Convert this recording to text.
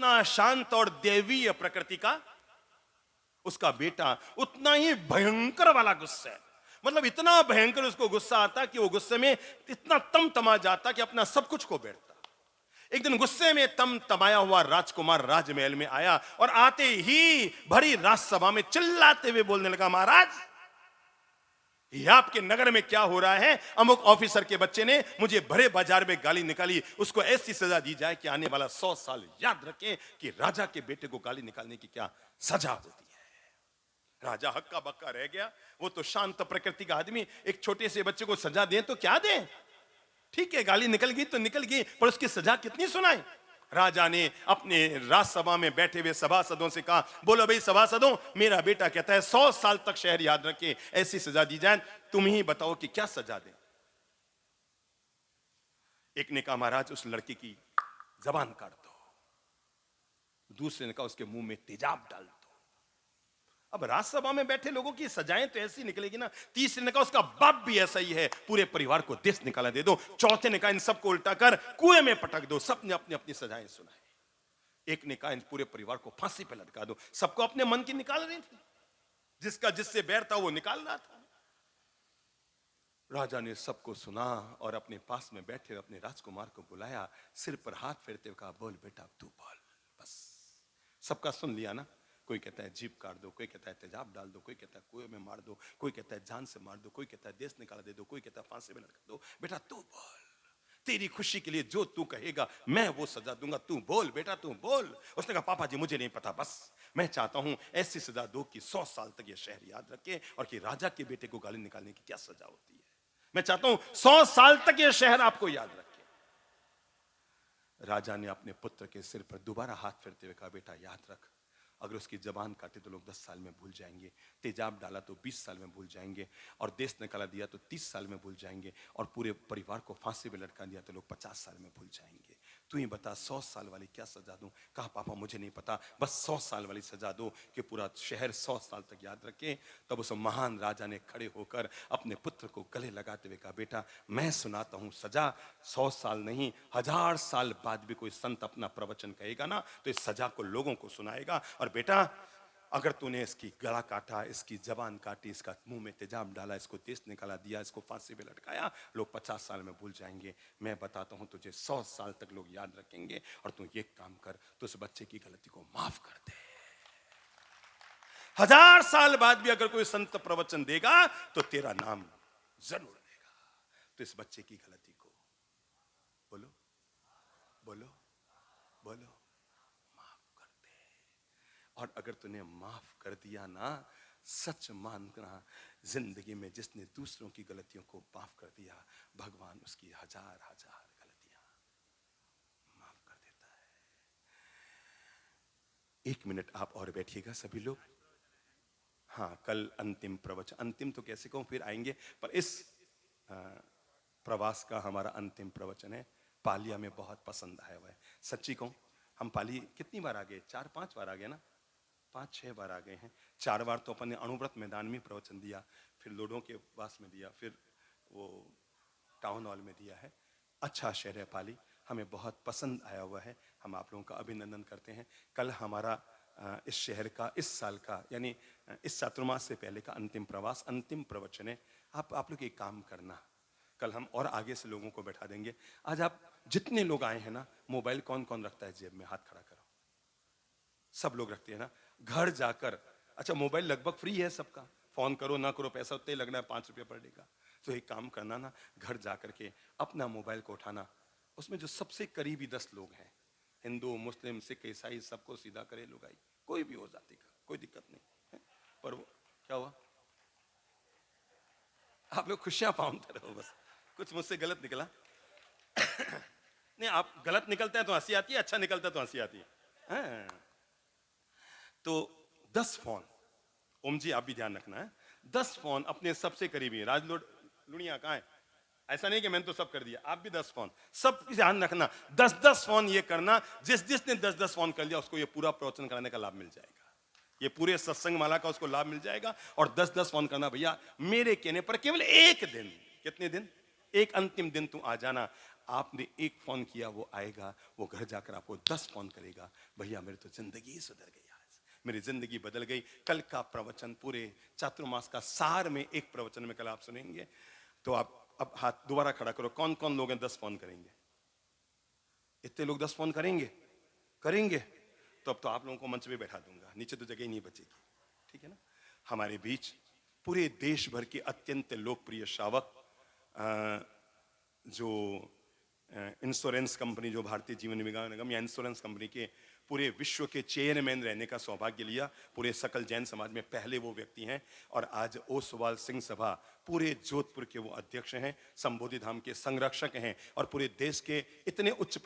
जितना शांत और देवीय प्रकृति का, उसका बेटा उतना ही भयंकर वाला गुस्सा है। मतलब इतना भयंकर उसको गुस्सा आता कि वो गुस्से में इतना तमा जाता कि अपना सब कुछ खो बैठता। एक दिन गुस्से में तमाया हुआ राजकुमार राजमहल में आया और आते ही भरी राजसभा में चिल्लाते हुए बोलने लगा, महाराज, ये आपके नगर में क्या हो रहा है? अमुक ऑफिसर के बच्चे ने मुझे भरे बाजार में गाली निकाली, उसको ऐसी सजा दी जाए कि आने वाला 100 साल याद रखें कि राजा के बेटे को गाली निकालने की क्या सजा होती है। राजा हक्का बक्का रह गया। वो तो शांत प्रकृति का आदमी, एक छोटे से बच्चे को सजा दें तो क्या दें? ठीक है, गाली निकल गई तो निकल गई, पर उसकी सजा कितनी सुनाए? राजा ने अपने राजसभा में बैठे हुए सभासदों से कहा, बोलो भाई सभासदों, मेरा बेटा कहता है 100 साल तक शहर याद रखे, ऐसी सजा दी जाए, तुम ही बताओ कि क्या सजा दें। एक ने कहा, महाराज उस लड़के की जबान काट दो। दूसरे ने कहा, उसके मुंह में तेजाब डाल दो। अब राजसभा में बैठे लोगों की सजाएं तो ऐसी निकलेगी ना। तीसरे ने कहा, उसका बाप भी ऐसा ही है, पूरे परिवार को देश निकाला दे दो। चौथे ने कहा, इन सबको उल्टा कर कुएं में पटक दो। सबने अपनी अपनी सजाएं सुनाई। एक ने कहा, इन पूरे परिवार को फांसी पर लटका दो। सबको अपने मन की निकाल रही थी, जिसका जिससे बैर था वो निकाल रहा था। राजा ने सबको सुना और अपने पास में बैठे अपने राजकुमार को बुलाया, सिर पर हाथ फेरते हुए कहा, बोल बेटा तू बोल। बस सबका सुन लिया ना। कोई कहता है जीभ काट दो, कोई कहता है तेजाब डाल दो, कोई कहता है कुएं में मार दो, कोई कहता है जान से मार दो, कोई कहता है देश निकाला दे दो, कोई कहता है फांसी में लटका दो। बेटा तू बोल, तेरी खुशी के लिए जो तू कहेगा मैं वो सजा दूंगा, तू बोल बेटा तू बोल। उसने कहा, पापा जी मुझे नहीं पता, बस मैं चाहता हूं ऐसी सजा दो कि 100 साल तक ये शहर याद रखे और कि राजा के बेटे को गाली निकालने की क्या सजा होती है। मैं चाहता हूं 100 साल तक ये शहर आपको याद रखे। राजा ने अपने पुत्र के सिर पर दोबारा हाथ फेरते हुए कहा, बेटा याद रख, अगर उसकी जबान काटे तो लोग 10 साल में भूल जाएंगे, तेजाब डाला तो 20 साल में भूल जाएंगे, और देश निकाला दिया तो 30 साल में भूल जाएंगे, और पूरे परिवार को फांसी में लटका दिया तो लोग 50 साल में भूल जाएंगे। तू ही बता 100 साल वाली क्या सजा दूं? कहा, पापा मुझे नहीं पता, बस 100 साल वाली सजा दो कि पूरा शहर 100 साल तक याद रखे। तब उस महान राजा ने खड़े होकर अपने पुत्र को गले लगाते हुए कहा, बेटा मैं सुनाता हूं सजा। 100 साल नहीं, 1000 साल बाद भी कोई संत अपना प्रवचन कहेगा ना तो इस सजा को लोगों को सुनाएगा। और बेटा अगर तूने इसकी गला काटा, इसकी जबान काटी, इसका मुंह में तेजाब डाला, इसको देश निकाला दिया, इसको फांसी पे लटकाया, लोग 50 साल में भूल जाएंगे। मैं बताता हूं तुझे 100 साल तक लोग याद रखेंगे। और तू ये काम कर, तो उस बच्चे की गलती को माफ कर दे। 1000 साल बाद भी अगर कोई संत प्रवचन देगा तो तेरा नाम जरूर लेगा। तो इस बच्चे की गलती को बोलो बोलो बोलो माफ कर दे। और अगर तूने माफ कर दिया ना, सच मानना, जिंदगी में जिसने दूसरों की गलतियों को माफ कर दिया, भगवान उसकी हजार हजार गलतियां माफ कर देता है। 1 मिनट आप और बैठिएगा सभी लोग। हाँ, कल अंतिम प्रवचन, अंतिम तो कैसे कहूं, फिर आएंगे, पर इस प्रवास का हमारा अंतिम प्रवचन है। पाली हमें बहुत पसंद आया हुआ है, सच्ची कहूं। हम पाली कितनी बार आ गए? 4-5 बार आ गए ना, 5-6 बार आ गए हैं। 4 बार तो अपन ने अणुव्रत मैदान में प्रवचन दिया, फिर लोडों के पास में दिया, फिर वो टाउन हॉल में दिया है। अच्छा शहर है पाली, हमें बहुत पसंद आया हुआ है। हम आप लोगों का अभिनंदन करते हैं। कल हमारा इस शहर का, इस साल का, यानी इस चातुर्मास से पहले का अंतिम प्रवास, अंतिम प्रवचन है। आप लोग एक काम करना, कल हम और आगे से लोगों को बैठा देंगे। आज आप जितने लोग आए हैं ना, मोबाइल कौन कौन रखता है जेब में? हाथ खड़ा करो। सब लोग रखते हैं ना। घर जाकर, अच्छा मोबाइल लगभग फ्री है सबका, फोन करो ना करो पैसा उतना ही लगना है, 5 रुपये पर डे का। तो एक काम करना ना, घर जाकर के अपना मोबाइल को उठाना, उसमें जो सबसे करीबी 10 लोग हैं, हिंदू मुस्लिम सिख ईसाई, सबको सीधा करे, लुगाई कोई भी हो जाती का, कोई दिक्कत नहीं है। पर वो क्या हुआ, आप लोग खुशियां पाते रहो बस। कुछ मुझसे गलत निकला? नहीं, आप गलत निकलते हैं तो हंसी आती है, अच्छा निकलता है तो हंसी आती है। हाँ। तो 10 फोन, ओम जी आप भी ध्यान रखना है, 10 फोन अपने सबसे करीबी, राजलोड लुणिया कहाँ है, ऐसा नहीं कि मैंने तो सब कर दिया, आप भी 10 फोन, सब ध्यान रखना। 10-10 फोन ये करना, जिसने 10-10 फोन कर लिया उसको ये पूरा प्रवचन कराने का लाभ मिल जाएगा, ये पूरे सत्संग माला का उसको लाभ मिल जाएगा। और 10-10 फोन करना भैया, मेरे कहने पर केवल एक दिन, कितने दिन, एक अंतिम दिन तू आ जाना। आपने एक फोन किया, वो आएगा, वो घर जाकर आपको 10 फोन करेगा, भैया मेरी तो जिंदगी सुधर गई, आज मेरी जिंदगी बदल गई। कल का प्रवचन पूरे चातुर्मास का सार में एक प्रवचन में कल आप सुनेंगे। तो आप अब हाथ दोबारा खड़ा करो, कौन कौन लोग हैं 10 फोन करेंगे? इतने लोग 10 फोन करेंगे? करेंगे तो अब तो आप लोगों को मंच पे बैठा दूंगा, नीचे तो जगह ही नहीं बचेगी, ठीक है ना। हमारे बीच पूरे देश भर के अत्यंत लोकप्रिय शावक, जो इंश्योरेंस कंपनी, जो भारतीय जीवन बीमा निगम या इंश्योरेंस कंपनी के पूरे विश्व के चेयरमैन रहने का सौभाग्य लिया, पूरे सकल जैन समाज में पहले वो व्यक्ति हैं। और आज ओसवाल सिंह सभा पूरे जोधपुर के वो अध्यक्ष हैं, संबोधि धाम के संरक्षक हैं, और पूरे देश के इतने उच्च पद